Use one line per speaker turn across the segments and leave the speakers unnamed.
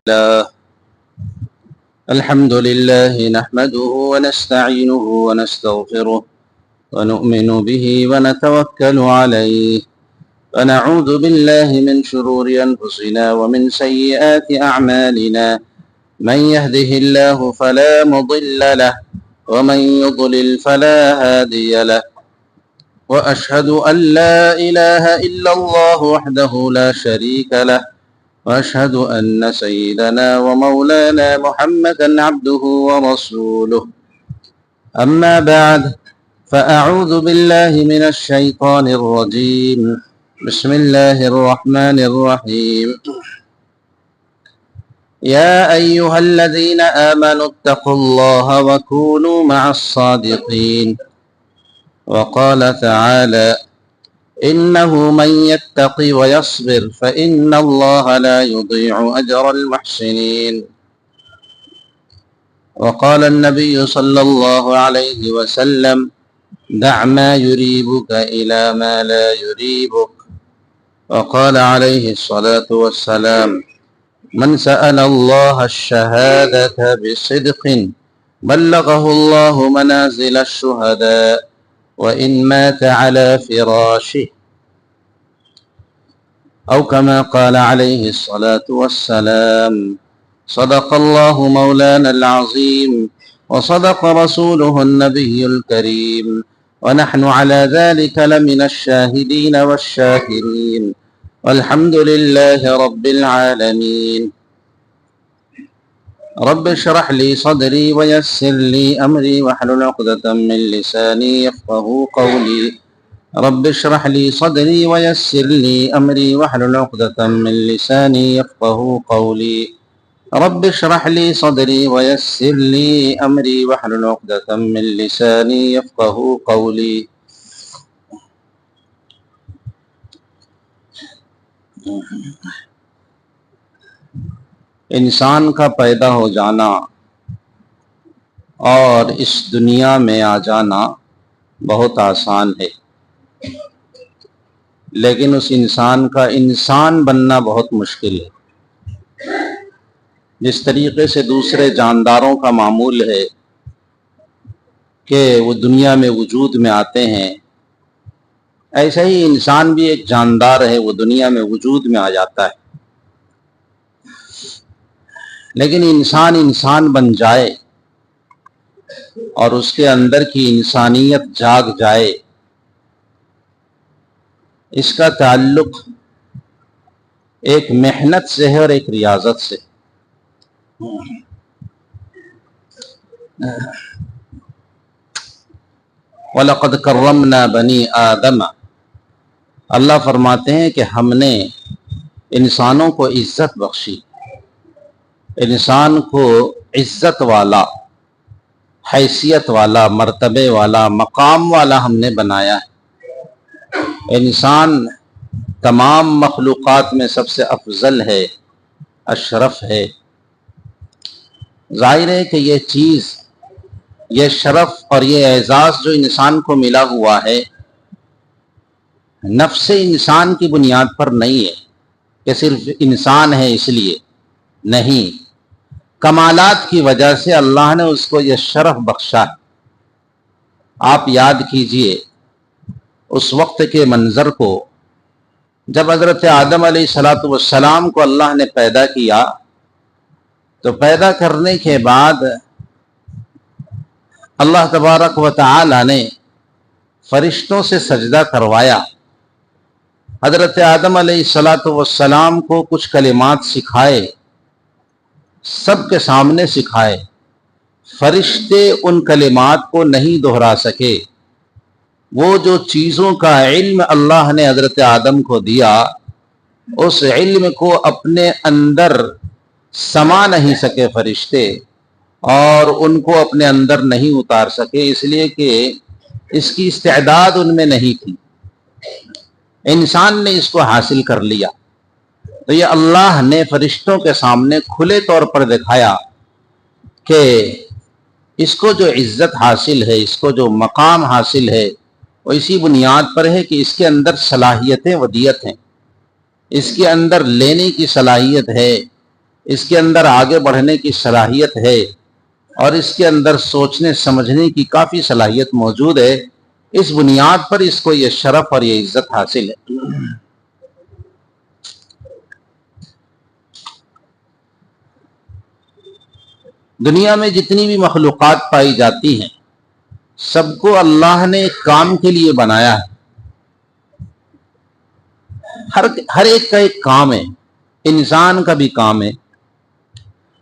الله. الحمد لله نحمده ونستعينه ونستغفره ونؤمن به ونتوكل عليه ونعوذ بالله من شرور أنفسنا ومن سيئات أعمالنا. من يهده الله فلا مضل له ومن يضلل فلا هادي له. وأشهد أن لا إله إلا الله وحده لا شريك له وأشهد أن سيدنا ومولانا محمدا عبده ورسوله. أما بعد فأعوذ بالله من الشيطان الرجيم. بسم الله الرحمن الرحيم. يا أيها الذين آمنوا اتقوا الله وكونوا مع الصادقين. وقال تعالى: إنه من يتق ويصبر فإن الله لا يضيع أجر المحسنين. وقال النبي صلى الله عليه وسلم: دع ما يريبك إلى ما لا يريبك. وقال عليه الصلاة والسلام: من سأل الله الشهادة بصدق بلغه الله منازل الشهداء وإن مات على فراشه، أو كما قال عليه الصلاة والسلام. صدق الله مولانا العظيم وصدق رسوله النبي الكريم ونحن على ذلك لمن الشاهدين والشاكرين والحمد لله رب العالمين. رب اشرح لي صدري ويسر لي أمري واحلل عقدة من لساني يفقهوا قولي. رب اشرح لي صدري ويسر لي أمري واحلل عقدة من لساني يفقهوا قولي. رب اشرح لي صدري ويسر لي أمري واحلل عقدة من لساني يفقهوا قولي. انسان کا پیدا ہو جانا اور اس دنیا میں آ جانا بہت آسان ہے، لیکن اس انسان کا انسان بننا بہت مشکل ہے۔ جس طریقے سے دوسرے جانداروں کا معمول ہے کہ وہ دنیا میں وجود میں آتے ہیں، ایسا ہی انسان بھی ایک جاندار ہے، وہ دنیا میں وجود میں آ جاتا ہے۔ لیکن انسان بن جائے اور اس کے اندر کی انسانیت جاگ جائے، اس کا تعلق ایک محنت سے ہے اور ایک ریاضت سے۔ وَلَقَدْ كَرَّمْنَا بَنِي آدَمَ، اللہ فرماتے ہیں کہ ہم نے انسانوں کو عزت بخشی، انسان کو عزت والا، حیثیت والا، مرتبے والا، مقام والا ہم نے بنایا ہے۔ انسان تمام مخلوقات میں سب سے افضل ہے، اشرف ہے۔ ظاہر ہے کہ یہ چیز، یہ شرف اور یہ اعزاز جو انسان کو ملا ہوا ہے، نفس انسان کی بنیاد پر نہیں ہے کہ صرف انسان ہے اس لیے، نہیں، کمالات کی وجہ سے اللہ نے اس کو یہ شرف بخشا ہے۔ آپ یاد کیجئے اس وقت کے منظر کو جب حضرت آدم علیہ السلام کو اللہ نے پیدا کیا، تو پیدا کرنے کے بعد اللہ تبارک و تعالی نے فرشتوں سے سجدہ کروایا۔ حضرت آدم علیہ السلام کو کچھ کلمات سکھائے، سب کے سامنے سکھائے۔ فرشتے ان کلمات کو نہیں دہرا سکے۔ وہ جو چیزوں کا علم اللہ نے حضرت آدم کو دیا، اس علم کو اپنے اندر سما نہیں سکے فرشتے، اور ان کو اپنے اندر نہیں اتار سکے، اس لیے کہ اس کی استعداد ان میں نہیں تھی۔ انسان نے اس کو حاصل کر لیا، تو یہ اللہ نے فرشتوں کے سامنے کھلے طور پر دکھایا کہ اس کو جو عزت حاصل ہے، اس کو جو مقام حاصل ہے، وہ اسی بنیاد پر ہے کہ اس کے اندر صلاحیتیں ودیت ہیں، اس کے اندر لینے کی صلاحیت ہے، اس کے اندر آگے بڑھنے کی صلاحیت ہے اور اس کے اندر سوچنے سمجھنے کی کافی صلاحیت موجود ہے، اس بنیاد پر اس کو یہ شرف اور یہ عزت حاصل ہے۔ دنیا میں جتنی بھی مخلوقات پائی جاتی ہیں سب کو اللہ نے ایک کام کے لیے بنایا ہے، ہر ایک کا ایک کام ہے، انسان کا بھی کام ہے۔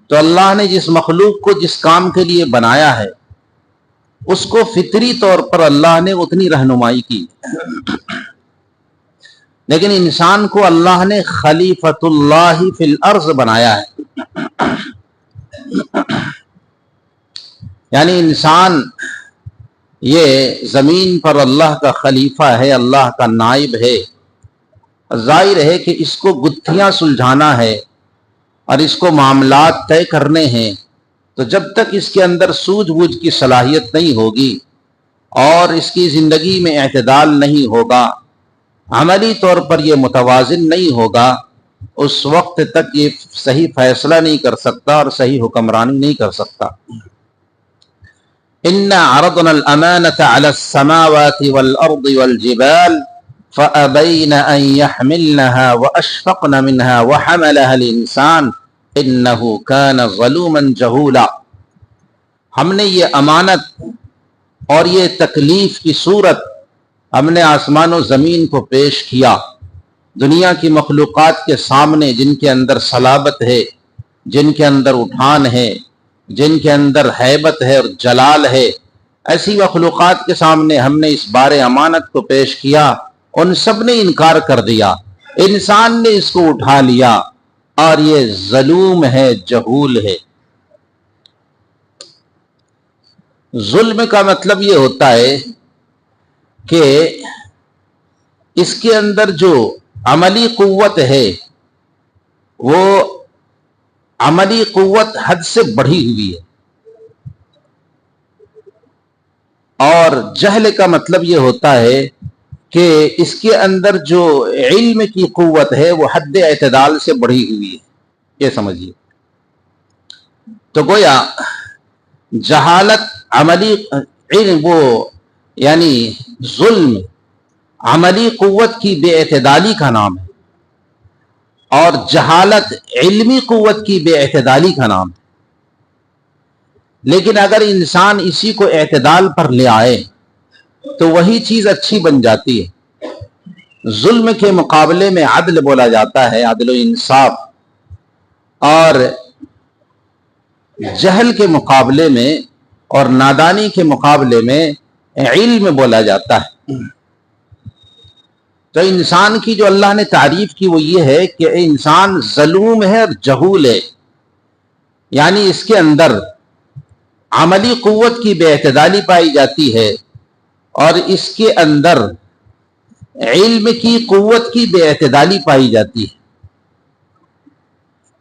تو اللہ نے جس مخلوق کو جس کام کے لیے بنایا ہے اس کو فطری طور پر اللہ نے اتنی رہنمائی کی، لیکن انسان کو اللہ نے خلیفۃ اللہ فی الارض بنایا ہے، یعنی انسان یہ زمین پر اللہ کا خلیفہ ہے، اللہ کا نائب ہے۔ ظاہر ہے کہ اس کو گتھیاں سلجھانا ہے اور اس کو معاملات طے کرنے ہیں، تو جب تک اس کے اندر سوجھ بوجھ کی صلاحیت نہیں ہوگی اور اس کی زندگی میں اعتدال نہیں ہوگا، عملی طور پر یہ متوازن نہیں ہوگا، اس وقت تک یہ صحیح فیصلہ نہیں کر سکتا اور صحیح حکمرانی نہیں کر سکتا۔ اِنَّا عَرَضْنَا الْأَمَانَةَ عَلَى السَّمَاوَاتِ وَالْأَرْضِ وَالْجِبَالِ فَأَبَيْنَ أَن يَحْمِلْنَهَا وَأَشْفَقْنَ مِنْهَا وَحَمَلَهَا الْإِنسَانُ إِنَّهُ كَانَ ظَلُومًا جَهُولًا۔ ہم نے یہ امانت اور یہ تکلیف کی صورت ہم نے آسمان و زمین کو پیش کیا، دنیا کی مخلوقات کے سامنے جن کے اندر صلابت ہے، جن کے اندر اٹھان ہے، جن کے اندر ہیبت ہے اور جلال ہے، ایسی مخلوقات کے سامنے ہم نے اس بار امانت کو پیش کیا، ان سب نے انکار کر دیا، انسان نے اس کو اٹھا لیا اور یہ ظلوم ہے، جہول ہے۔ ظلم کا مطلب یہ ہوتا ہے کہ اس کے اندر جو عملی قوت ہے وہ عملی قوت حد سے بڑھی ہوئی ہے، اور جہل کا مطلب یہ ہوتا ہے کہ اس کے اندر جو علم کی قوت ہے وہ حد اعتدال سے بڑھی ہوئی ہے، یہ سمجھیے۔ تو گویا جہالت عملی علم وہ یعنی ظلم عملی قوت کی بے اعتدالی کا نام ہے، اور جہالت علمی قوت کی بے اعتدالی کا نام ہے۔ لیکن اگر انسان اسی کو اعتدال پر لے آئے تو وہی چیز اچھی بن جاتی ہے۔ ظلم کے مقابلے میں عدل بولا جاتا ہے، عدل و انصاف، اور جہل کے مقابلے میں اور نادانی کے مقابلے میں علم بولا جاتا ہے۔ تو انسان کی جو اللہ نے تعریف کی وہ یہ ہے کہ انسان ظلوم ہے اور جہول ہے، یعنی اس کے اندر عملی قوت کی بے اعتدالی پائی جاتی ہے اور اس کے اندر علم کی قوت کی بے اعتدالی پائی جاتی ہے۔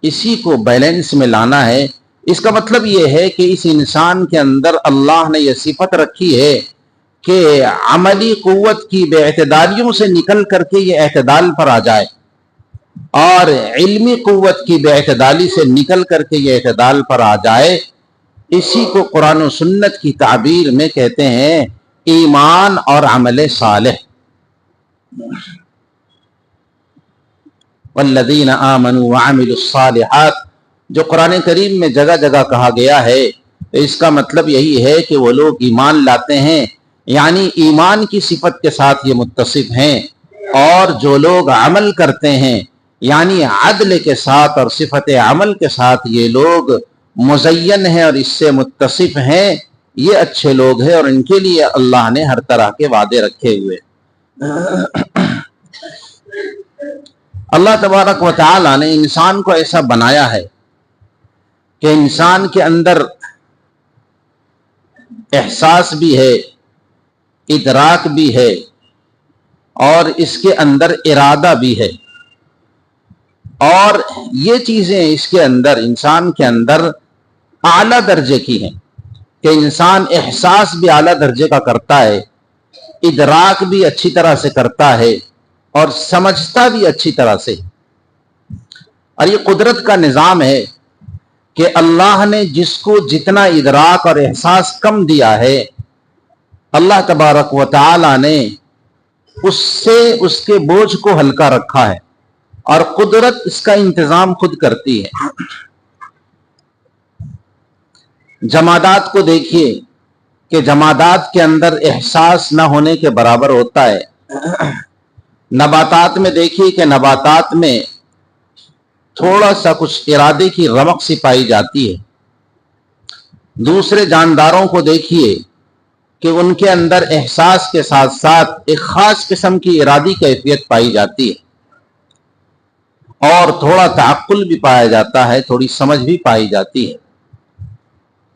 اسی کو بیلنس میں لانا ہے۔ اس کا مطلب یہ ہے کہ اس انسان کے اندر اللہ نے یہ صفت رکھی ہے کہ عملی قوت کی بے اعتدالیوں سے نکل کر کے یہ اعتدال پر آ جائے، اور علمی قوت کی بے اعتدالی سے نکل کر کے یہ اعتدال پر آ جائے۔ اسی کو قرآن و سنت کی تعبیر میں کہتے ہیں ایمان اور عمل صالح۔ والذین آمنوا وعملوا الصالحات جو قرآن کریم میں جگہ جگہ کہا گیا ہے، اس کا مطلب یہی ہے کہ وہ لوگ ایمان لاتے ہیں، یعنی ایمان کی صفت کے ساتھ یہ متصف ہیں، اور جو لوگ عمل کرتے ہیں یعنی عدل کے ساتھ اور صفت عمل کے ساتھ یہ لوگ مزین ہیں اور اس سے متصف ہیں، یہ اچھے لوگ ہیں اور ان کے لیے اللہ نے ہر طرح کے وعدے رکھے ہوئے۔ اللہ تبارک و تعالی نے انسان کو ایسا بنایا ہے کہ انسان کے اندر احساس بھی ہے، ادراک بھی ہے، اور اس کے اندر ارادہ بھی ہے، اور یہ چیزیں اس کے اندر انسان کے اندر اعلیٰ درجے کی ہیں کہ انسان احساس بھی اعلیٰ درجے کا کرتا ہے، ادراک بھی اچھی طرح سے کرتا ہے، اور سمجھتا بھی اچھی طرح سے۔ اور یہ قدرت کا نظام ہے کہ اللہ نے جس کو جتنا ادراک اور احساس کم دیا ہے اللہ تبارک و تعالی نے اس سے اس کے بوجھ کو ہلکا رکھا ہے، اور قدرت اس کا انتظام خود کرتی ہے۔ جمادات کو دیکھیے کہ جمادات کے اندر احساس نہ ہونے کے برابر ہوتا ہے۔ نباتات میں دیکھیے کہ نباتات میں تھوڑا سا کچھ ارادے کی رمق سی پائی جاتی ہے۔ دوسرے جانداروں کو دیکھیے کہ ان کے اندر احساس کے ساتھ ساتھ ایک خاص قسم کی ارادی کیفیت پائی جاتی ہے، اور تھوڑا تعقل بھی پایا جاتا ہے، تھوڑی سمجھ بھی پائی جاتی ہے۔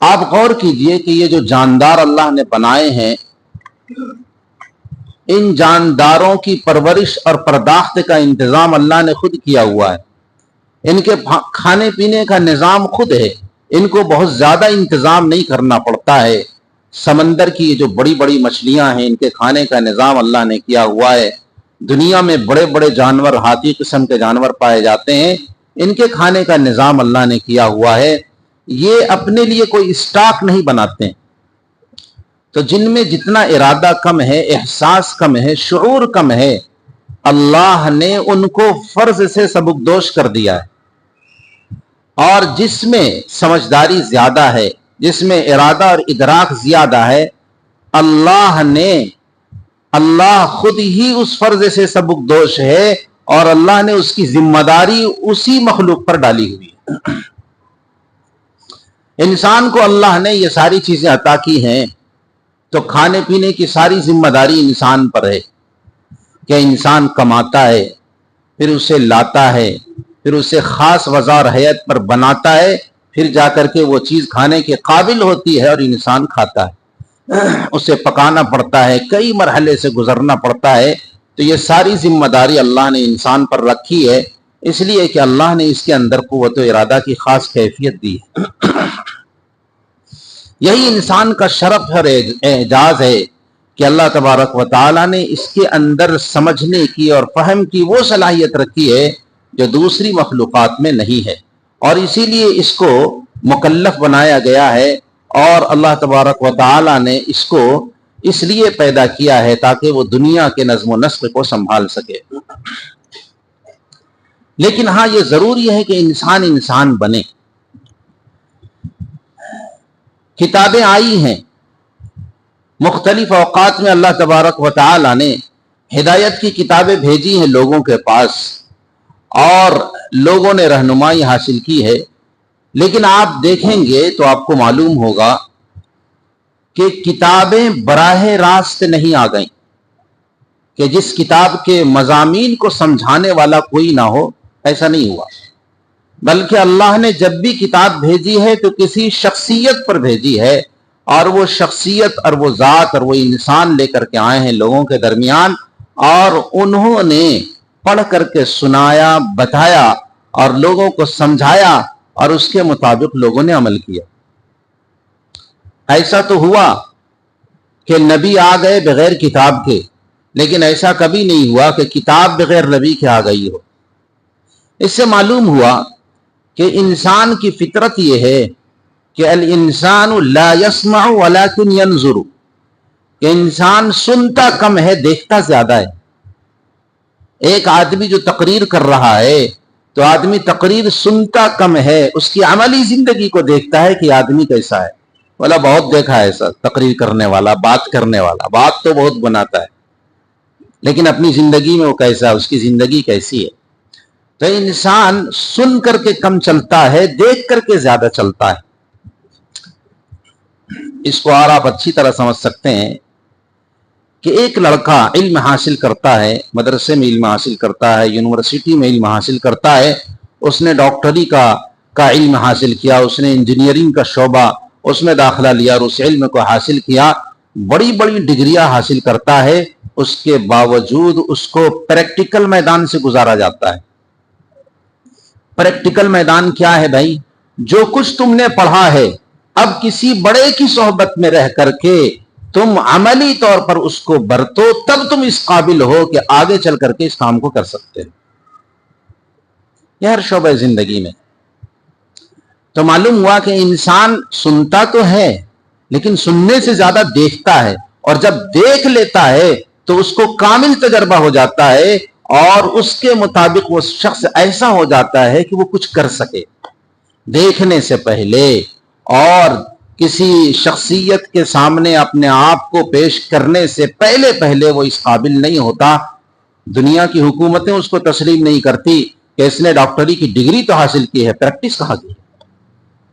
آپ غور کیجئے کہ یہ جو جاندار اللہ نے بنائے ہیں، ان جانداروں کی پرورش اور پرداخت کا انتظام اللہ نے خود کیا ہوا ہے۔ ان کے کھانے پینے کا نظام خود ہے، ان کو بہت زیادہ انتظام نہیں کرنا پڑتا ہے۔ سمندر کی یہ جو بڑی بڑی مچھلیاں ہیں، ان کے کھانے کا نظام اللہ نے کیا ہوا ہے۔ دنیا میں بڑے بڑے جانور، ہاتھی قسم کے جانور پائے جاتے ہیں، ان کے کھانے کا نظام اللہ نے کیا ہوا ہے۔ یہ اپنے لیے کوئی اسٹاک نہیں بناتے ہیں۔ تو جن میں جتنا ارادہ کم ہے، احساس کم ہے، شعور کم ہے، اللہ نے ان کو فرض سے سبکدوش کر دیا ہے، اور جس میں سمجھداری زیادہ ہے، جس میں ارادہ اور ادراک زیادہ ہے، اللہ خود ہی اس فرض سے سبکدوش ہے، اور اللہ نے اس کی ذمہ داری اسی مخلوق پر ڈالی ہوئی ہے۔ انسان کو اللہ نے یہ ساری چیزیں عطا کی ہیں، تو کھانے پینے کی ساری ذمہ داری انسان پر ہے کہ انسان کماتا ہے، پھر اسے لاتا ہے، پھر اسے خاص وضع اور حیت پر بناتا ہے، پھر جا کر کے وہ چیز کھانے کے قابل ہوتی ہے اور انسان کھاتا ہے۔ اسے پکانا پڑتا ہے، کئی مرحلے سے گزرنا پڑتا ہے۔ تو یہ ساری ذمہ داری اللہ نے انسان پر رکھی ہے، اس لیے کہ اللہ نے اس کے اندر قوت و ارادہ کی خاص کیفیت دی ہے۔ یہی انسان کا شرف اور اعجاز ہے کہ اللہ تبارک و تعالی نے اس کے اندر سمجھنے کی اور فہم کی وہ صلاحیت رکھی ہے جو دوسری مخلوقات میں نہیں ہے، اور اسی لیے اس کو مکلف بنایا گیا ہے، اور اللہ تبارک و تعالی نے اس کو اس لیے پیدا کیا ہے تاکہ وہ دنیا کے نظم و نسق کو سنبھال سکے۔ لیکن ہاں یہ ضروری ہے کہ انسان بنے۔ کتابیں آئی ہیں، مختلف اوقات میں اللہ تبارک و تعالی نے ہدایت کی کتابیں بھیجی ہیں لوگوں کے پاس، اور لوگوں نے رہنمائی حاصل کی ہے۔ لیکن آپ دیکھیں گے تو آپ کو معلوم ہوگا کہ کتابیں براہ راست نہیں آ گئیں، کہ جس کتاب کے مضامین کو سمجھانے والا کوئی نہ ہو، ایسا نہیں ہوا، بلکہ اللہ نے جب بھی کتاب بھیجی ہے تو کسی شخصیت پر بھیجی ہے، اور وہ شخصیت اور وہ ذات اور وہ انسان لے کر کے آئے ہیں لوگوں کے درمیان، اور انہوں نے پڑھ کر کے سنایا، بتایا اور لوگوں کو سمجھایا، اور اس کے مطابق لوگوں نے عمل کیا۔ ایسا تو ہوا کہ نبی آ گئے بغیر کتاب کے، لیکن ایسا کبھی نہیں ہوا کہ کتاب بغیر نبی کے آ گئی ہو۔ اس سے معلوم ہوا کہ انسان کی فطرت یہ ہے کہ الانسان لا يسمع ولكن ينظر، کہ انسان سنتا کم ہے، دیکھتا زیادہ ہے۔ ایک آدمی جو تقریر کر رہا ہے تو آدمی تقریر سنتا کم ہے، اس کی عملی زندگی کو دیکھتا ہے کہ آدمی کیسا ہے۔ بولا بہت دیکھا ہے ایسا تقریر کرنے والا، بات کرنے والا، بات تو بہت بناتا ہے، لیکن اپنی زندگی میں وہ کیسا ہے، اس کی زندگی کیسی ہے۔ تو انسان سن کر کے کم چلتا ہے، دیکھ کر کے زیادہ چلتا ہے۔ اس کو اور آپ اچھی طرح سمجھ سکتے ہیں کہ ایک لڑکا علم حاصل کرتا ہے، مدرسے میں علم حاصل کرتا ہے، یونیورسٹی میں علم حاصل کرتا ہے، اس نے ڈاکٹری کا علم حاصل کیا، اس نے انجینئرنگ کا شعبہ اس میں داخلہ لیا اور اس علم کو حاصل کیا، بڑی بڑی ڈگریاں حاصل کرتا ہے، اس کے باوجود اس کو پریکٹیکل میدان سے گزارا جاتا ہے۔ پریکٹیکل میدان کیا ہے بھائی؟ جو کچھ تم نے پڑھا ہے، اب کسی بڑے کی صحبت میں رہ کر کے تم عملی طور پر اس کو برتو، تب تم اس قابل ہو کہ آگے چل کر کے اس کام کو کر سکتے ہو۔ یہ ہر شعبہ زندگی میں. تو معلوم ہوا کہ انسان سنتا تو ہے لیکن سننے سے زیادہ دیکھتا ہے, اور جب دیکھ لیتا ہے تو اس کو کامل تجربہ ہو جاتا ہے اور اس کے مطابق وہ شخص ایسا ہو جاتا ہے کہ وہ کچھ کر سکے. دیکھنے سے پہلے اور کسی شخصیت کے سامنے اپنے آپ کو پیش کرنے سے پہلے وہ اس قابل نہیں ہوتا. دنیا کی حکومتیں اس کو تسلیم نہیں کرتی کہ اس نے ڈاکٹری کی ڈگری تو حاصل کی ہے, پریکٹس کہاں کی ہے؟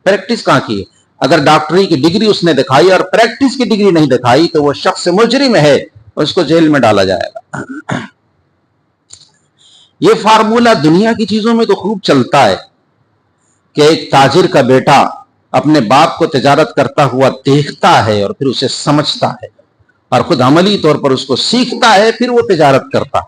پریکٹس کہاں کی ہے؟ اگر ڈاکٹری کی ڈگری اس نے دکھائی اور پریکٹس کی ڈگری نہیں دکھائی تو وہ شخص مجرم ہے, اس کو جیل میں ڈالا جائے گا. یہ فارمولہ دنیا کی چیزوں میں تو خوب چلتا ہے کہ ایک تاجر کا بیٹا اپنے باپ کو تجارت کرتا ہوا دیکھتا ہے اور پھر اسے سمجھتا ہے اور خود عملی طور پر اس کو سیکھتا ہے, پھر وہ تجارت کرتا.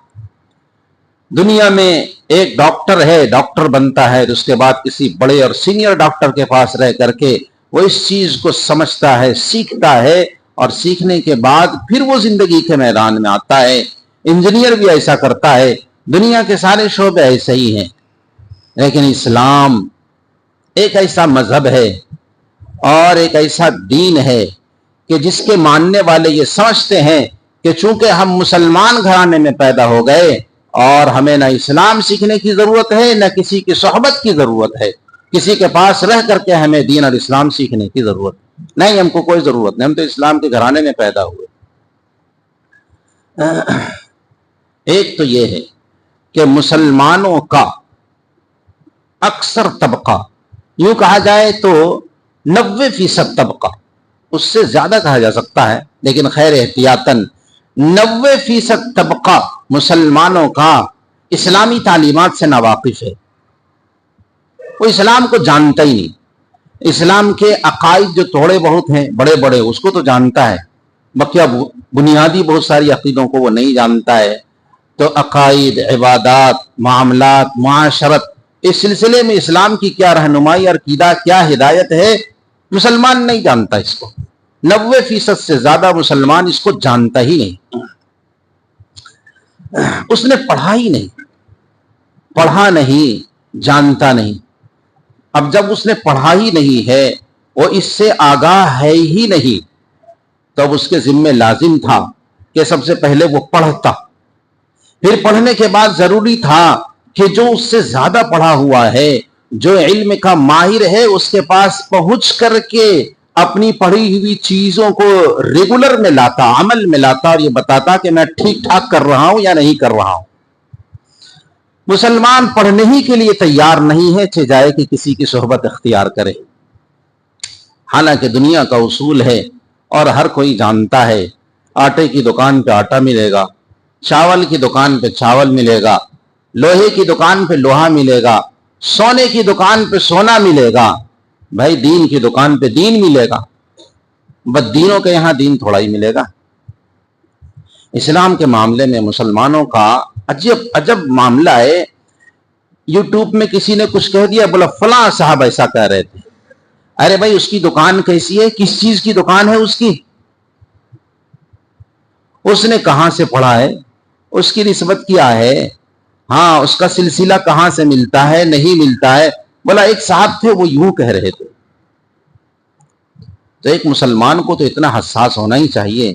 دنیا میں ایک ڈاکٹر ہے, ڈاکٹر بنتا ہے, اس کے بعد کسی بڑے اور سینئر ڈاکٹر کے پاس رہ کر کے وہ اس چیز کو سمجھتا ہے, سیکھتا ہے, اور سیکھنے کے بعد پھر وہ زندگی کے میدان میں آتا ہے. انجینئر بھی ایسا کرتا ہے. دنیا کے سارے شعبے ایسے ہی ہیں. لیکن اسلام ایک ایسا مذہب ہے اور ایک ایسا دین ہے کہ جس کے ماننے والے یہ سمجھتے ہیں کہ چونکہ ہم مسلمان گھرانے میں پیدا ہو گئے اور ہمیں نہ اسلام سیکھنے کی ضرورت ہے نہ کسی کی صحبت کی ضرورت ہے, کسی کے پاس رہ کر کے ہمیں دین اور اسلام سیکھنے کی ضرورت نہیں, ہم کو کوئی ضرورت نہیں, ہم تو اسلام کے گھرانے میں پیدا ہوئے. ایک تو یہ ہے کہ مسلمانوں کا اکثر طبقہ, یوں کہا جائے تو 90% طبقہ, اس سے زیادہ کہا جا سکتا ہے لیکن خیر احتیاطاً 90% طبقہ مسلمانوں کا اسلامی تعلیمات سے ناواقف ہے. وہ اسلام کو جانتا ہی نہیں. اسلام کے عقائد جو تھوڑے بہت ہیں بڑے بڑے اس کو تو جانتا ہے, بقیہ بنیادی بہت ساری عقیدوں کو وہ نہیں جانتا ہے. تو عقائد, عبادات, معاملات, معاشرت, اس سلسلے میں اسلام کی کیا رہنمائی اور کیا ہدایت ہے مسلمان نہیں جانتا اس کو. 90% سے زیادہ مسلمان اس کو جانتا ہی نہیں, اس نے پڑھا ہی نہیں, پڑھا نہیں, جانتا نہیں. اب جب اس نے پڑھا ہی نہیں ہے, وہ اس سے آگاہ ہے ہی نہیں, تب اس کے ذمہ لازم تھا کہ سب سے پہلے وہ پڑھتا. پھر پڑھنے کے بعد ضروری تھا کہ جو اس سے زیادہ پڑھا ہوا ہے, جو علم کا ماہر ہے, اس کے پاس پہنچ کر کے اپنی پڑھی ہوئی چیزوں کو ریگولر میں لاتا, عمل میں لاتا, اور یہ بتاتا کہ میں ٹھیک ٹھاک کر رہا ہوں یا نہیں کر رہا ہوں. مسلمان پڑھنے ہی کے لیے تیار نہیں ہے چہ جائے کہ کسی کی صحبت اختیار کرے. حالانکہ دنیا کا اصول ہے اور ہر کوئی جانتا ہے, آٹے کی دکان پہ آٹا ملے گا, چاول کی دکان پہ چاول ملے گا, لوہے کی دکان پہ لوہا ملے گا, سونے کی دکان پہ سونا ملے گا. بھائی دین کی دکان پہ دین ملے گا, بس دینوں کے یہاں دین تھوڑا ہی ملے گا. اسلام کے معاملے میں مسلمانوں کا عجب معاملہ ہے. یوٹیوب میں کسی نے کچھ کہہ دیا, بولا فلاں صاحب ایسا کہہ رہے تھے. ارے بھائی اس کی دکان کیسی ہے, کس چیز کی دکان ہے اس کی, اس نے کہاں سے پڑھا ہے, اس کی نسبت کیا ہے, ہاں اس کا سلسلہ کہاں سے ملتا ہے نہیں ملتا ہے. بولا ایک صاحب تھے وہ یوں کہہ رہے تھے. تو ایک مسلمان کو تو اتنا حساس ہونا ہی چاہیے.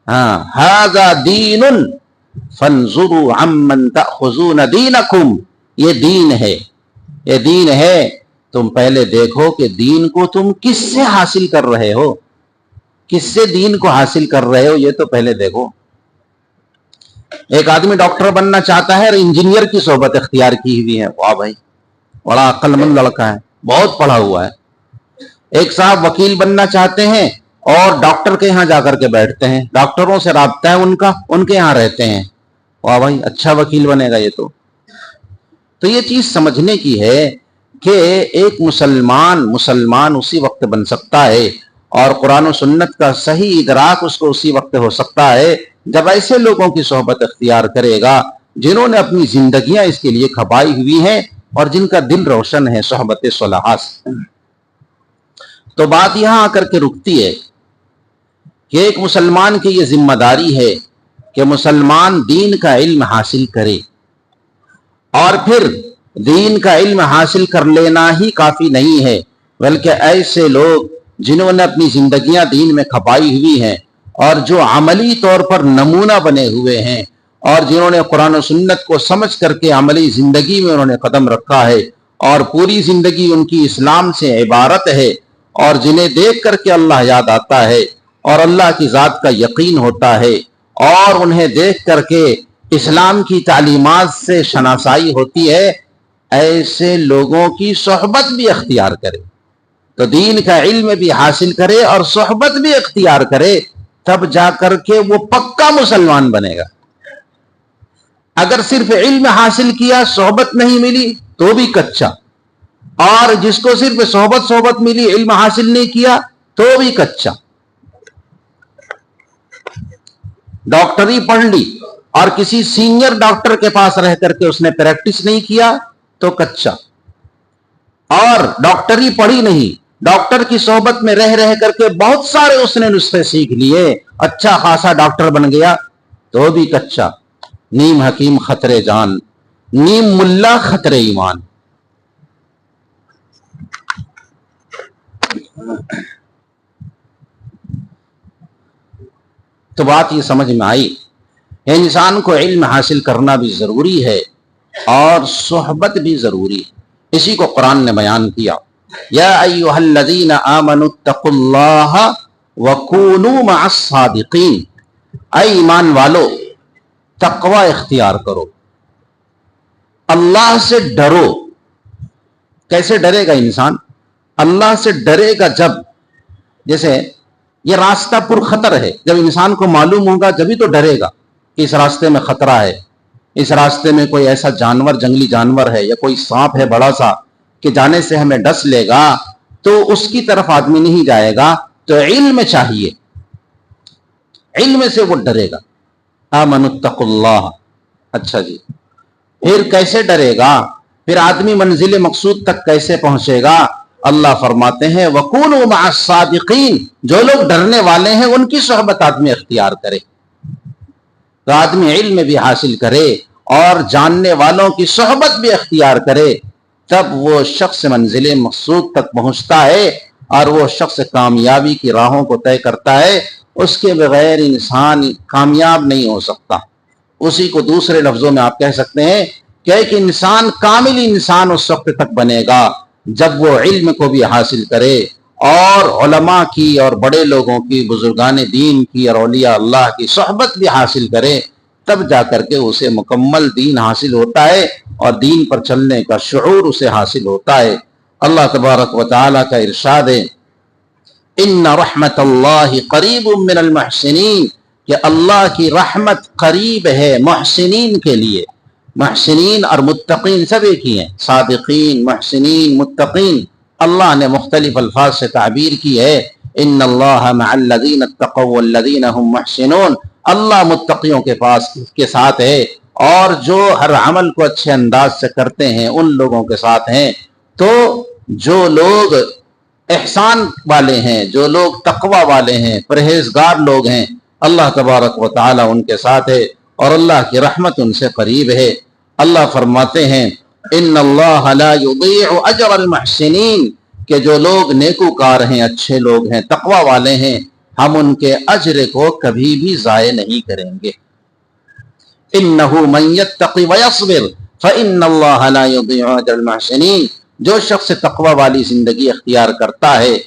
ہاں ھذا دین فانظروا عمن تأخذون دینکم, یہ دین ہے, یہ دین ہے, تم پہلے دیکھو کہ دین کو تم کس سے حاصل کر رہے ہو, کس سے دین کو حاصل کر رہے ہو, یہ تو پہلے دیکھو. ایک آدمی ڈاکٹر بننا چاہتا ہے اور انجینئر کی صحبت اختیار کی ہوئی ہے, واہ بھائی بڑا عقل مند لڑکا ہے, بہت پڑھا ہوا ہے. ایک صاحب وکیل بننا چاہتے ہیں اور ڈاکٹر کے یہاں جا کر کے بیٹھتے ہیں, ڈاکٹروں سے رابطہ ہے ان کا, ان کے یہاں رہتے ہیں, واہ بھائی اچھا وکیل بنے گا یہ تو یہ چیز سمجھنے کی ہے کہ ایک مسلمان اسی وقت بن سکتا ہے اور قرآن و سنت کا صحیح ادراک اس کو اسی وقت ہو سکتا ہے جب ایسے لوگوں کی صحبت اختیار کرے گا جنہوں نے اپنی زندگیاں اس کے لیے کھپائی ہوئی ہیں اور جن کا دل روشن ہے صحبت صالحہ سے. تو بات یہاں آ کر کے رکتی ہے کہ ایک مسلمان کی یہ ذمہ داری ہے کہ مسلمان دین کا علم حاصل کرے اور پھر دین کا علم حاصل کر لینا ہی کافی نہیں ہے، بلکہ ایسے لوگ جنہوں نے اپنی زندگیاں دین میں کھپائی ہوئی ہیں اور جو عملی طور پر نمونہ بنے ہوئے ہیں اور جنہوں نے قرآن و سنت کو سمجھ کر کے عملی زندگی میں انہوں نے قدم رکھا ہے اور پوری زندگی ان کی اسلام سے عبارت ہے، اور جنہیں دیکھ کر کے اللہ یاد آتا ہے اور اللہ کی ذات کا یقین ہوتا ہے اور انہیں دیکھ کر کے اسلام کی تعلیمات سے شناسائی ہوتی ہے، ایسے لوگوں کی صحبت بھی اختیار کرے، تو دین کا علم بھی حاصل کرے اور صحبت بھی اختیار کرے، تب جا کر کے وہ پکا مسلمان بنے گا۔ اگر صرف علم حاصل کیا، صحبت نہیں ملی تو بھی کچا، اور جس کو صرف صحبت ملی، علم حاصل نہیں کیا تو بھی کچا۔ ڈاکٹری پڑھ لی اور کسی سینئر ڈاکٹر کے پاس رہ کر کے اس نے پریکٹس نہیں کیا تو کچا، اور ڈاکٹری پڑھی نہیں، ڈاکٹر کی صحبت میں رہ کر کے بہت سارے اس نے نسخے سیکھ لیے، اچھا خاصا ڈاکٹر بن گیا تو بھی کچا۔ نیم حکیم خطرے جان، نیم ملا خطرے ایمان۔ تو بات یہ سمجھ میں آئی، انسان کو علم حاصل کرنا بھی ضروری ہے اور صحبت بھی ضروری ہے۔ اسی کو قرآن نے بیان کیا، یا ایھا الذین آمنوا اتقوا اللہ وکونوا مع الصادقین، اے ایمان والو تقوی اختیار کرو، اللہ سے ڈرو۔ کیسے ڈرے گا انسان؟ اللہ سے ڈرے گا جب، جیسے یہ راستہ پر خطر ہے، جب انسان کو معلوم ہوگا جبھی تو ڈرے گا کہ اس راستے میں خطرہ ہے، اس راستے میں کوئی ایسا جانور، جنگلی جانور ہے یا کوئی سانپ ہے بڑا سا کہ جانے سے ہمیں ڈس لے گا، تو اس کی طرف آدمی نہیں جائے گا۔ تو علم چاہیے، علم سے وہ ڈرے گا۔ آمنوا اتقوا اللہ، اچھا جی، پھر کیسے ڈرے گا؟ پھر آدمی منزل مقصود تک کیسے پہنچے گا؟ اللہ فرماتے ہیں وَكُونُوا مَعَ الصَّادِقِينَ، جو لوگ ڈرنے والے ہیں ان کی صحبت آدمی اختیار کرے۔ تو آدمی علم بھی حاصل کرے اور جاننے والوں کی صحبت بھی اختیار کرے، تب وہ شخص منزل مقصود تک پہنچتا ہے اور وہ شخص کامیابی کی راہوں کو طے کرتا ہے۔ اس کے بغیر انسان کامیاب نہیں ہو سکتا۔ اسی کو دوسرے لفظوں میں آپ کہہ سکتے ہیں کہ ایک انسان کامل انسان اس وقت تک بنے گا جب وہ علم کو بھی حاصل کرے اور علماء کی اور بڑے لوگوں کی، بزرگان دین کی اور اولیاء اللہ کی صحبت بھی حاصل کرے، تب جا کر کے اسے مکمل دین حاصل ہوتا ہے اور دین پر چلنے کا شعور اسے حاصل ہوتا ہے۔ اللہ تبارک و تعالیٰ کا ارشاد ہے ان رحمت اللہ قریب من المحسنین، کہ اللہ کی رحمت قریب ہے محسنین کے لیے۔ محسنین اور متقین سب ایک ہی ہیں، صادقین، محسنین، متقین، اللہ نے مختلف الفاظ سے تعبیر کی ہے۔ ان اللہ مع الذین اتقوا والذین هم محسنون، اللہ متقیوں کے ساتھ ہے اور جو ہر عمل کو اچھے انداز سے کرتے ہیں ان لوگوں کے ساتھ ہیں۔ تو جو لوگ احسان والے ہیں، جو لوگ تقوی والے ہیں، پرہیزگار لوگ ہیں، اللہ تبارک و تعالی ان کے ساتھ ہے اور اللہ کی رحمت ان سے قریب ہے۔ اللہ فرماتے ہیں ان اللہ لا یضیع اجر المحسنین، کہ جو لوگ نیکوکار ہیں، اچھے لوگ ہیں، تقوی والے ہیں، ہم ان کے اجر کو کبھی بھی ضائع نہیں کریں گے۔ انہ من یتق ویصبر فان اللہ لا یضیع اجر المحسنین، جو شخص تقوی والی زندگی اختیار کرتا ہے،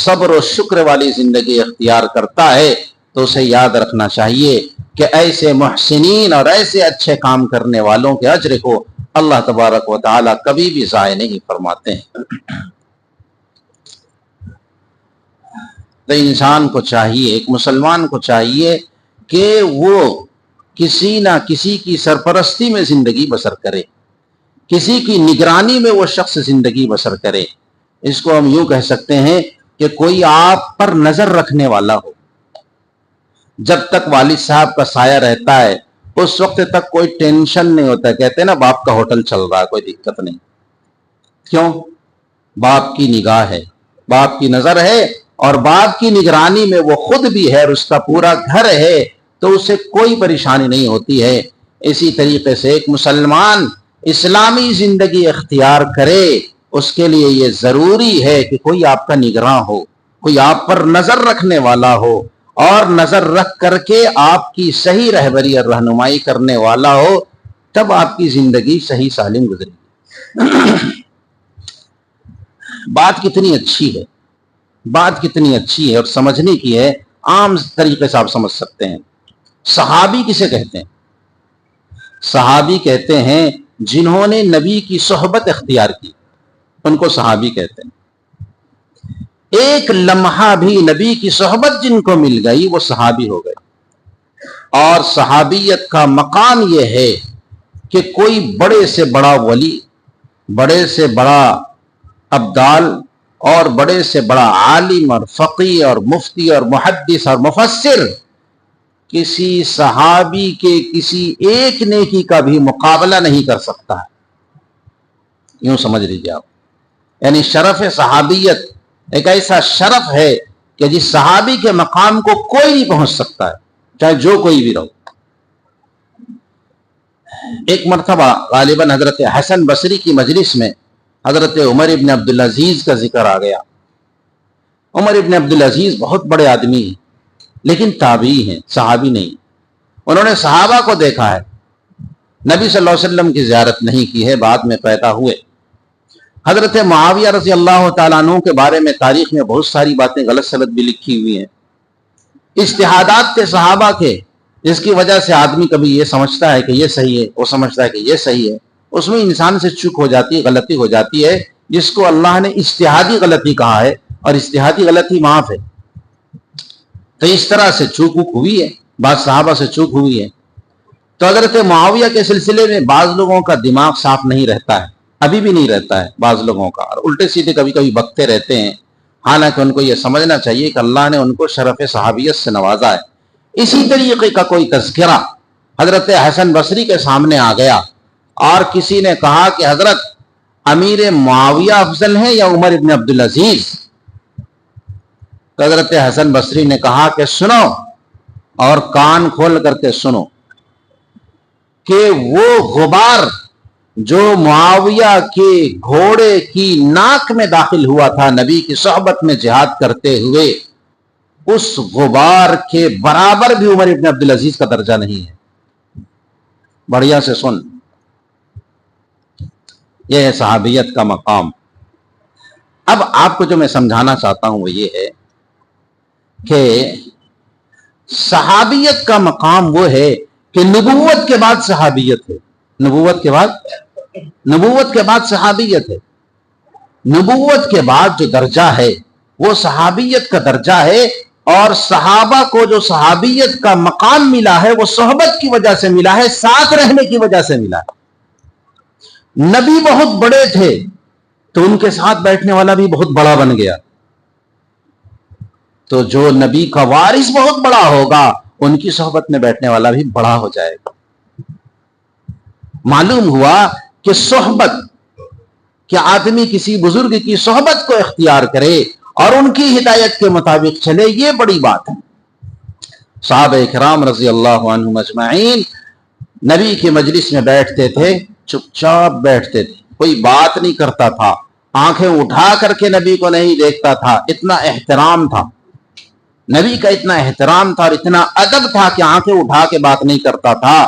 صبر و شکر والی زندگی اختیار کرتا ہے، تو اسے یاد رکھنا چاہیے کہ ایسے محسنین اور ایسے اچھے کام کرنے والوں کے اجر کو اللہ تبارک و تعالی کبھی بھی ضائع نہیں فرماتے ہیں۔ تو انسان کو چاہیے، ایک مسلمان کو چاہیے کہ وہ کسی نہ کسی کی سرپرستی میں زندگی بسر کرے، کسی کی نگرانی میں وہ شخص زندگی بسر کرے۔ اس کو ہم یوں کہہ سکتے ہیں کہ کوئی آپ پر نظر رکھنے والا ہو۔ جب تک والد صاحب کا سایہ رہتا ہے اس وقت تک کوئی ٹینشن نہیں ہوتا، کہتے ہیں نا باپ کا ہوٹل چل رہا ہے، کوئی دقت نہیں۔ کیوں؟ باپ کی نگاہ ہے، باپ کی نظر ہے اور باپ کی نگرانی میں وہ خود بھی ہے اور اس کا پورا گھر ہے، تو اسے کوئی پریشانی نہیں ہوتی ہے۔ اسی طریقے سے ایک مسلمان اسلامی زندگی اختیار کرے اس کے لیے یہ ضروری ہے کہ کوئی آپ کا نگراں ہو، کوئی آپ پر نظر رکھنے والا ہو، اور نظر رکھ کر کے آپ کی صحیح رہبری اور رہنمائی کرنے والا ہو، تب آپ کی زندگی صحیح سالم گزرے گی۔ بات کتنی اچھی ہے، بات کتنی اچھی ہے اور سمجھنے کی ہے، عام طریقے سے آپ سمجھ سکتے ہیں۔ صحابی کسے کہتے ہیں؟ صحابی کہتے ہیں جنہوں نے نبی کی صحبت اختیار کی، ان کو صحابی کہتے ہیں۔ ایک لمحہ بھی نبی کی صحبت جن کو مل گئی وہ صحابی ہو گئے۔ اور صحابیت کا مقام یہ ہے کہ کوئی بڑے سے بڑا ولی، بڑے سے بڑا ابدال اور بڑے سے بڑا عالم اور فقیہ اور مفتی اور محدث اور مفسر کسی صحابی کے کسی ایک نیکی کا بھی مقابلہ نہیں کر سکتا ہے۔ یوں سمجھ لیجیے آپ، یعنی شرف صحابیت ایک ایسا شرف ہے کہ جس صحابی کے مقام کو کوئی نہیں پہنچ سکتا ہے، چاہے جو کوئی بھی رہو۔ ایک مرتبہ غالباً حضرت حسن بصری کی مجلس میں حضرت عمر ابن عبدالعزیز کا ذکر آ گیا۔ عمر ابن عبدالعزیز بہت بڑے آدمی ہیں، لیکن تابعی ہیں، صحابی نہیں۔ انہوں نے صحابہ کو دیکھا ہے، نبی صلی اللہ علیہ وسلم کی زیارت نہیں کی ہے، بعد میں پیدا ہوئے۔ حضرت معاویہ رضی اللہ تعالیٰ عنہ کے بارے میں تاریخ میں بہت ساری باتیں غلط سلط بھی لکھی ہوئی ہیں، اجتہادات کے صحابہ کے، جس کی وجہ سے آدمی کبھی یہ سمجھتا ہے کہ یہ صحیح ہے، وہ سمجھتا ہے کہ یہ صحیح ہے، اس میں انسان سے چوک ہو جاتی ہے، غلطی ہو جاتی ہے، جس کو اللہ نے اجتہادی غلطی کہا ہے، اور اجتہادی غلطی معاف ہے۔ تو اس طرح سے چوک ہوئی ہے، بعض صحابہ سے چوک ہوئی ہے۔ تو حضرت معاویہ کے سلسلے میں بعض لوگوں کا دماغ صاف نہیں رہتا ہے، ابھی بھی نہیں رہتا ہے بعض لوگوں کا، اور الٹے سیدھے کبھی کبھی بکتے رہتے ہیں، حالانکہ ان کو یہ سمجھنا چاہیے کہ اللہ نے ان کو شرف صحابیت سے نوازا ہے۔ اسی طریقے کا کوئی تذکرہ حضرت حسن بصری کے سامنے آ گیا، اور کسی نے کہا کہ حضرت امیر معاویہ افضل ہیں یا عمر ابن عبدالعزیز؟ تو حضرت حسن بصری نے کہا کہ سنو، اور کان کھول کر کے سنو، کہ وہ غبار جو معاویہ کے گھوڑے کی ناک میں داخل ہوا تھا نبی کی صحبت میں جہاد کرتے ہوئے، اس غبار کے برابر بھی عمر ابن عبدالعزیز کا درجہ نہیں ہے۔ بڑھیا سے سن، یہ ہے صحابیت کا مقام۔ اب آپ کو جو میں سمجھانا چاہتا ہوں وہ یہ ہے کہ صحابیت کا مقام وہ ہے کہ نبوت کے بعد صحابیت ہے، نبوت کے بعد صحابیت ہے۔ نبوت کے بعد جو درجہ ہے وہ صحابیت کا درجہ ہے، اور صحابہ کو جو صحابیت کا مقام ملا ہے وہ صحبت کی وجہ سے ملا ہے، ساتھ رہنے کی وجہ سے ملا ہے۔ نبی بہت بڑے تھے تو ان کے ساتھ بیٹھنے والا بھی بہت بڑا بن گیا، تو جو نبی کا وارث بہت بڑا ہوگا ان کی صحبت میں بیٹھنے والا بھی بڑا ہو جائے گا۔ معلوم ہوا کہ صحبت، کہ آدمی کسی بزرگ کی صحبت کو اختیار کرے اور ان کی ہدایت کے مطابق چلے، یہ بڑی بات ہے۔ صحابہ کرام رضی اللہ عنہم اجمعین نبی کی مجلس میں بیٹھتے تھے، چپ چاپ بیٹھتے تھے، کوئی بات نہیں کرتا تھا، آنکھیں اٹھا کر کے نبی کو نہیں دیکھتا تھا، اتنا احترام تھا نبی کا، اتنا احترام تھا اور اتنا ادب تھا کہ آنکھیں اٹھا کے بات نہیں کرتا تھا۔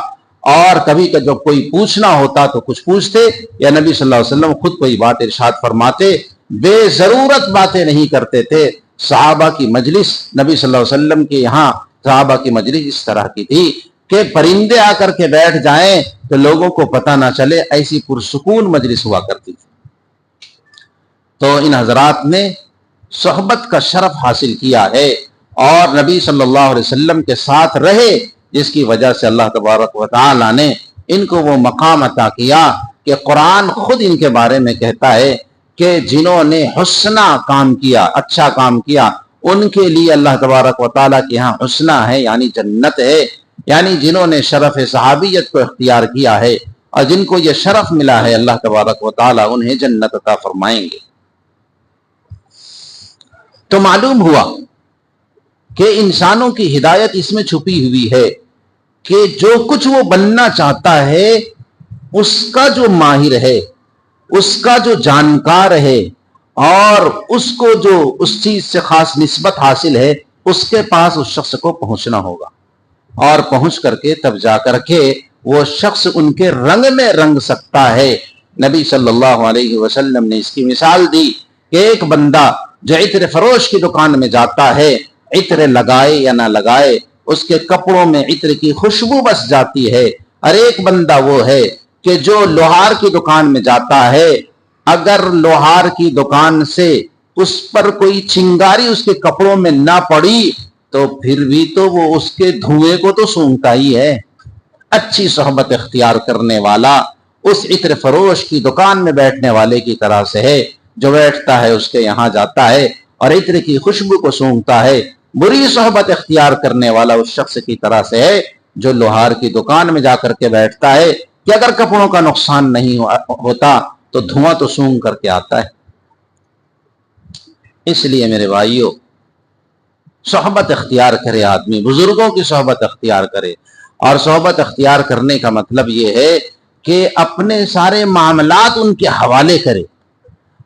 اور کبھی کہ جب کوئی پوچھنا ہوتا تو کچھ پوچھتے، یا نبی صلی اللہ علیہ وسلم خود کوئی بات ارشاد فرماتے، بے ضرورت باتیں نہیں کرتے تھے۔ صحابہ کی مجلس، نبی صلی اللہ علیہ وسلم کے یہاں صحابہ کی مجلس اس طرح کی تھی کہ پرندے آ کر کے بیٹھ جائیں تو لوگوں کو پتہ نہ چلے، ایسی پرسکون مجلس ہوا کرتی تھی۔ تو ان حضرات نے صحبت کا شرف حاصل کیا ہے اور نبی صلی اللہ علیہ وسلم کے ساتھ رہے، جس کی وجہ سے اللہ تبارک و تعالی نے ان کو وہ مقام عطا کیا کہ قرآن خود ان کے بارے میں کہتا ہے کہ جنہوں نے حسنہ کام کیا، اچھا کام کیا، ان کے لیے اللہ تبارک و تعالیٰ کے ہاں حسنہ ہے، یعنی جنت ہے۔ یعنی جنہوں نے شرف صحابیت کو اختیار کیا ہے اور جن کو یہ شرف ملا ہے، اللہ تبارک و تعالیٰ انہیں جنت عطا فرمائیں گے۔ تو معلوم ہوا کہ انسانوں کی ہدایت اس میں چھپی ہوئی ہے کہ جو کچھ وہ بننا چاہتا ہے اس کا جو ماہر ہے، اس کا جو جانکار ہے، اور اس کو جو اس چیز سے خاص نسبت حاصل ہے، اس کے پاس اس شخص کو پہنچنا ہوگا، اور پہنچ کر کے تب جا کر کے وہ شخص ان کے رنگ میں رنگ سکتا ہے۔ نبی صلی اللہ علیہ وسلم نے اس کی مثال دی کہ ایک بندہ جو عطر فروش کی دکان میں جاتا ہے، عطر لگائے یا نہ لگائے، اس کے کپڑوں میں عطر کی خوشبو بس جاتی ہے۔ اور ایک بندہ وہ ہے کہ جو لوہار کی دکان میں جاتا ہے، اگر لوہار کی دکان سے اس پر کوئی چنگاری اس کے کپڑوں میں نہ پڑی تو پھر بھی تو وہ اس کے دھوئیں کو تو سونگتا ہی ہے۔ اچھی صحبت اختیار کرنے والا اس عطر فروش کی دکان میں بیٹھنے والے کی طرح سے ہے، جو بیٹھتا ہے اس کے یہاں جاتا ہے اور عطر کی خوشبو کو سونگتا ہے۔ بری صحبت اختیار کرنے والا اس شخص کی طرح سے ہے جو لوہار کی دکان میں جا کر کے بیٹھتا ہے کہ اگر کپڑوں کا نقصان نہیں ہوتا تو دھواں تو سونگ کر کے آتا ہے۔ اس لیے میرے بھائیوں، صحبت اختیار کرے آدمی، بزرگوں کی صحبت اختیار کرے، اور صحبت اختیار کرنے کا مطلب یہ ہے کہ اپنے سارے معاملات ان کے حوالے کرے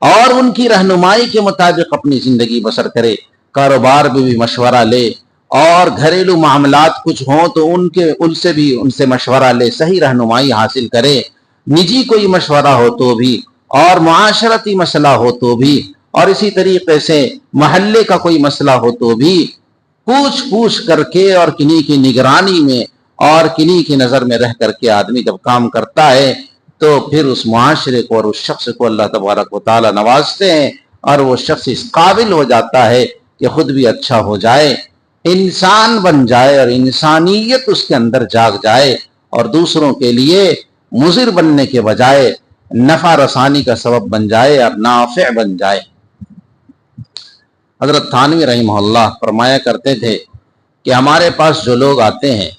اور ان کی رہنمائی کے مطابق اپنی زندگی بسر کرے۔ کاروبار میں بھی مشورہ لے، اور گھریلو معاملات کچھ ہوں تو ان سے مشورہ لے، صحیح رہنمائی حاصل کرے۔ نجی کوئی مشورہ ہو تو بھی، اور معاشرتی مسئلہ ہو تو بھی، اور اسی طریقے سے محلے کا کوئی مسئلہ ہو تو بھی پوچھ کر کے اور کنہیں کی نگرانی میں اور کنہیں کی نظر میں رہ کر کے آدمی جب کام کرتا ہے تو پھر اس معاشرے کو اور اس شخص کو اللہ تبارک و تعالی نوازتے ہیں، اور وہ شخص اس قابل ہو جاتا ہے کہ خود بھی اچھا ہو جائے، انسان بن جائے، اور انسانیت اس کے اندر جاگ جائے، اور دوسروں کے لیے مضر بننے کے بجائے نفع رسانی کا سبب بن جائے اور نافع بن جائے۔ حضرت تھانوی رحمہ اللہ فرمایا کرتے تھے کہ ہمارے پاس جو لوگ آتے ہیں،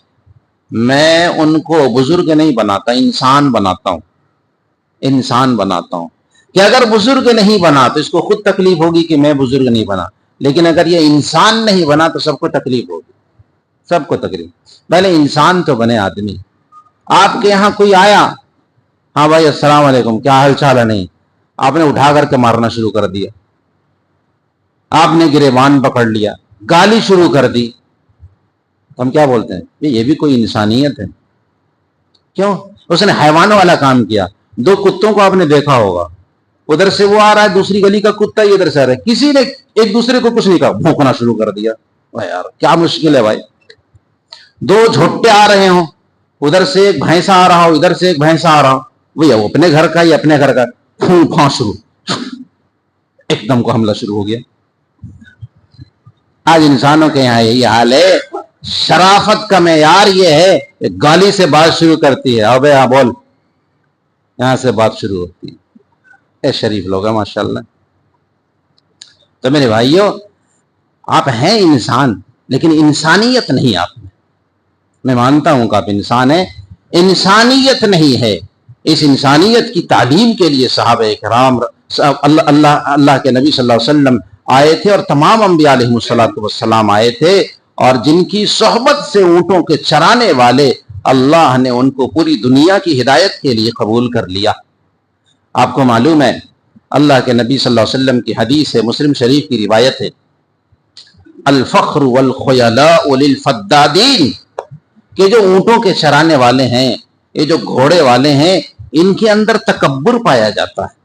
میں ان کو بزرگ نہیں بناتا، انسان بناتا ہوں کہ اگر بزرگ نہیں بنا تو اس کو خود تکلیف ہوگی کہ میں بزرگ نہیں بنا، لیکن اگر یہ انسان نہیں بنا تو سب کو تکلیف ہوگی، سب کو تکلیف۔ پہلے انسان تو بنے آدمی۔ آپ کے یہاں کوئی آیا، ہاں بھائی السلام علیکم، کیا حال چال ہے؟ نہیں، آپ نے اٹھا کر کے مارنا شروع کر دیا، آپ نے گریبان پکڑ لیا، گالی شروع کر دی، ہم کیا بولتے ہیں؟ یہ بھی کوئی انسانیت ہے؟ کیوں؟ اس نے حیوانوں والا کام کیا۔ دو کتوں کو آپ نے دیکھا ہوگا، ادھر سے وہ آ رہا ہے، دوسری گلی کا کتا ہی ادھر سے آ رہا ہے، کسی نے ایک دوسرے کو کچھ نہیں کہا، بھونکنا شروع کر دیا۔ یار کیا مشکل ہے بھائی، دو جھوٹے آ رہے ہوں، ادھر سے ایک بھینسا آ رہا ہو، ادھر سے ایک بھینسا آ رہا ہو، وہ اپنے گھر کا ہی اپنے گھر کا، پھون پھاں شروع، ایک دم کو حملہ شروع ہو گیا۔ آج انسانوں کے یہاں یہی حال ہے۔ شرافت کا معیار یہ ہے کہ گالی سے بات شروع کرتی ہے، ابے ہاں بول، یہاں سے بات شروع ہوتی ہے۔ اے شریف لوگ ہیں ماشاءاللہ۔ تو میرے بھائیوں، آپ ہیں انسان، لیکن انسانیت نہیں آپ میں مانتا ہوں کہ آپ انسان ہیں، انسانیت نہیں ہے۔ اس انسانیت کی تعلیم کے لیے صحابہ کرام، اللہ کے نبی صلی اللہ علیہ وسلم آئے تھے، اور تمام انبیاء علیہ السلام آئے تھے، اور جن کی صحبت سے اونٹوں کے چرانے والے، اللہ نے ان کو پوری دنیا کی ہدایت کے لیے قبول کر لیا۔ آپ کو معلوم ہے، اللہ کے نبی صلی اللہ علیہ وسلم کی حدیث ہے، مسلم شریف کی روایت ہے، الفخر والخیلاء للفدادین، کہ جو اونٹوں کے چرانے والے ہیں، یہ جو گھوڑے والے ہیں، ان کے اندر تکبر پایا جاتا ہے۔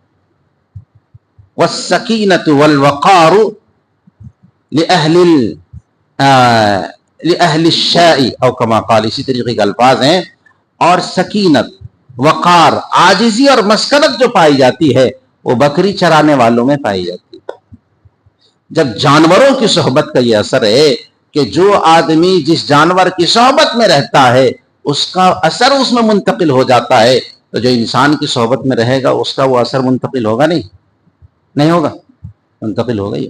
والسکینۃ والوقار لأہل الشاء او کما قال، اسی طریقے کے الفاظ ہیں، اور سکینت، وقار، عاجزی اور مسکنت جو پائی جاتی ہے وہ بکری چرانے والوں میں پائی جاتی ہے۔ جب جانوروں کی صحبت کا یہ اثر ہے کہ جو آدمی جس جانور کی صحبت میں رہتا ہے اس کا اثر اس میں منتقل ہو جاتا ہے، تو جو انسان کی صحبت میں رہے گا اس کا وہ اثر منتقل ہوگا نہیں ہوگا، منتقل ہوگا ہی۔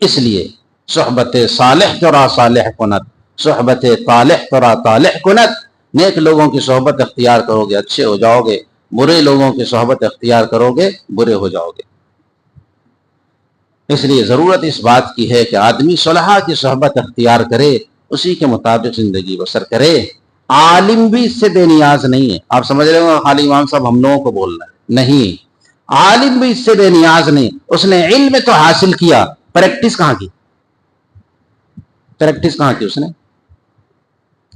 اس لیے صحبت صالح ترا صالح کنت، صحبت طالح ترا طالح کنت، نیک لوگوں کی صحبت اختیار کرو گے اچھے ہو جاؤ گے، برے لوگوں کی صحبت اختیار کرو گے برے ہو جاؤ گے۔ اس لیے ضرورت اس بات کی ہے کہ آدمی صلحاء کی صحبت اختیار کرے، اسی کے مطابق زندگی بسر کرے۔ عالم بھی اس سے بے نیاز نہیں ہے. آپ سمجھ رہے ہو خالی امام صاحب ہم لوگوں کو بول رہے ہیں؟ نہیں، عالم بھی اس سے بے نیاز نہیں. اس نے علم تو حاصل کیا، پریکٹس کہاں کی؟ پریکٹس کہاں کی اس نے؟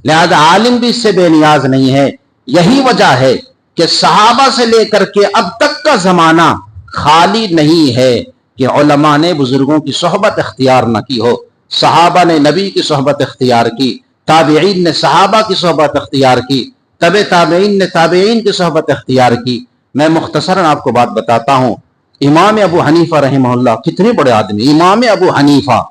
لہذا عالم بھی اس سے بے نیاز نہیں ہے. یہی وجہ ہے کہ صحابہ سے لے کر کے اب تک کا زمانہ خالی نہیں ہے کہ علماء نے بزرگوں کی صحبت اختیار نہ کی ہو. صحابہ نے نبی کی صحبت اختیار کی، تابعین نے صحابہ کی صحبت اختیار کی، تبع تابعین نے تابعین کی صحبت اختیار کی. میں مختصراً آپ کو بات بتاتا ہوں. امام ابو حنیفہ رحمہ اللہ کتنے بڑے آدمی. امام ابو حنیفہ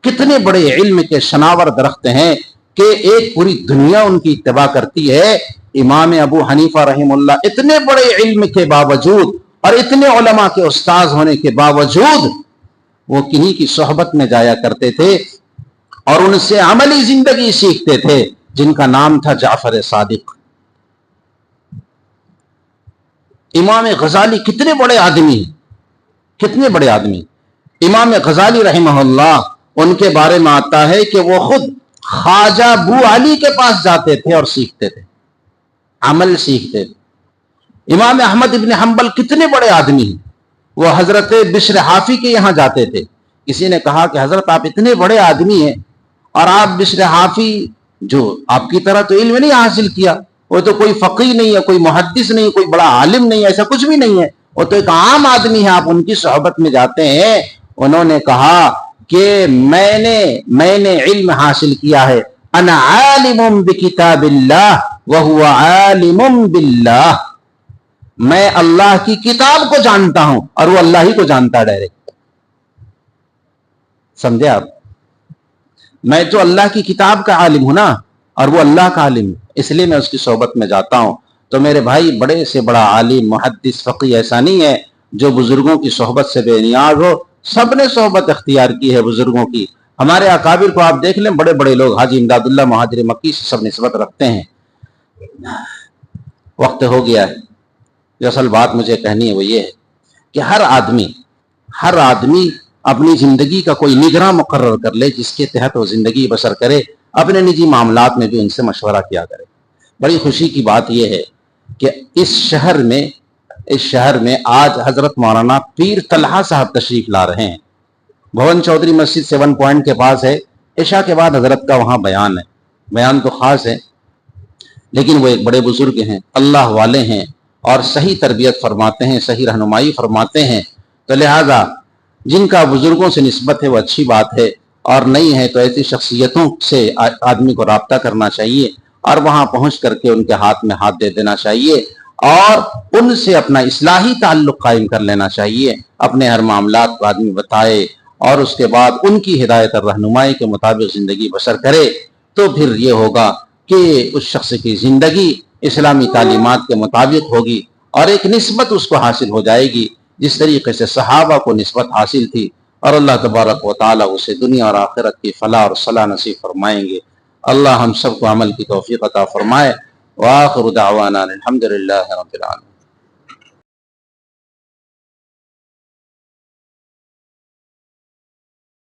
کتنے بڑے علم کے شناور درخت ہیں کہ ایک پوری دنیا ان کی اتباع کرتی ہے. امام ابو حنیفہ رحمہ اللہ اتنے بڑے علم کے باوجود اور اتنے علماء کے استاذ ہونے کے باوجود وہ کنہیں کی صحبت میں جایا کرتے تھے اور ان سے عملی زندگی سیکھتے تھے، جن کا نام تھا جعفر صادق. امام غزالی کتنے بڑے آدمی، کتنے بڑے آدمی. امام غزالی رحمہ اللہ ان کے بارے میں آتا ہے کہ وہ خود خواجہ بو علی کے پاس جاتے تھے اور سیکھتے تھے، عمل سیکھتے تھے. امام احمد ابن حنبل کتنے بڑے آدمی ہیں، وہ حضرت بشر حافی کے یہاں جاتے تھے. کسی نے کہا کہ حضرت آپ اتنے بڑے آدمی ہیں اور آپ بشر حافی جو آپ کی طرح تو علم نہیں حاصل کیا، وہ تو کوئی فقیہ نہیں ہے، کوئی محدث نہیں، کوئی بڑا عالم نہیں ہے، ایسا کچھ بھی نہیں ہے، وہ تو ایک عام آدمی ہے، آپ ان کی صحبت میں جاتے ہیں. انہوں نے کہا کہ میں نے علم حاصل کیا ہے. انا عالم بکتاب اللہ وہو عالم باللہ. میں اللہ کی کتاب کو جانتا ہوں اور وہ اللہ ہی کو جانتا ہے ڈائریکٹ. سمجھے آپ؟ میں جو اللہ کی کتاب کا عالم ہوں نا اور وہ اللہ کا عالم، اس لیے میں اس کی صحبت میں جاتا ہوں. تو میرے بھائی بڑے سے بڑا عالم محدث فقیہ ایسا نہیں ہے جو بزرگوں کی صحبت سے بے نیاز ہو. سب نے صحبت اختیار کی ہے بزرگوں کی. ہمارے اکابر کو آپ دیکھ لیں، بڑے بڑے لوگ حاجی امداد اللہ مہاجر مکی سے سب نسبت رکھتے ہیں. وقت ہو گیا ہے. جو اصل بات مجھے کہنی ہے وہ یہ ہے کہ ہر آدمی اپنی زندگی کا کوئی نگراں مقرر کر لے جس کے تحت وہ زندگی بسر کرے. اپنے نجی معاملات میں بھی ان سے مشورہ کیا کرے. بڑی خوشی کی بات یہ ہے کہ اس شہر میں آج حضرت مولانا پیر طلحہ صاحب تشریف لا رہے ہیں. بھون چودھری مسجد 7 پوائنٹ کے پاس ہے. عشاء کے بعد حضرت کا وہاں بیان ہے. بیان تو خاص ہے لیکن وہ ایک بڑے بزرگ ہیں، اللہ والے ہیں اور صحیح تربیت فرماتے ہیں، صحیح رہنمائی فرماتے ہیں. تو لہذا جن کا بزرگوں سے نسبت ہے وہ اچھی بات ہے، اور نہیں ہے تو ایسی شخصیتوں سے آدمی کو رابطہ کرنا چاہیے اور وہاں پہنچ کر کے ان کے ہاتھ میں ہاتھ دے دینا چاہیے اور ان سے اپنا اصلاحی تعلق قائم کر لینا چاہیے. اپنے ہر معاملات کو آدمی بتائے اور اس کے بعد ان کی ہدایت اور رہنمائی کے مطابق زندگی بسر کرے. تو پھر یہ ہوگا کہ اس شخص کی زندگی اسلامی تعلیمات کے مطابق ہوگی اور ایک نسبت اس کو حاصل ہو جائے گی جس طریقے سے صحابہ کو نسبت حاصل تھی. اور اللہ تبارک و تعالیٰ اسے دنیا اور آخرت کی فلاح اور صلاح نصیب فرمائیں گے. اللہ ہم سب کو عمل کی توفیق عطا فرمائے. وآخر دعوانا الحمدللہ رب العالمین.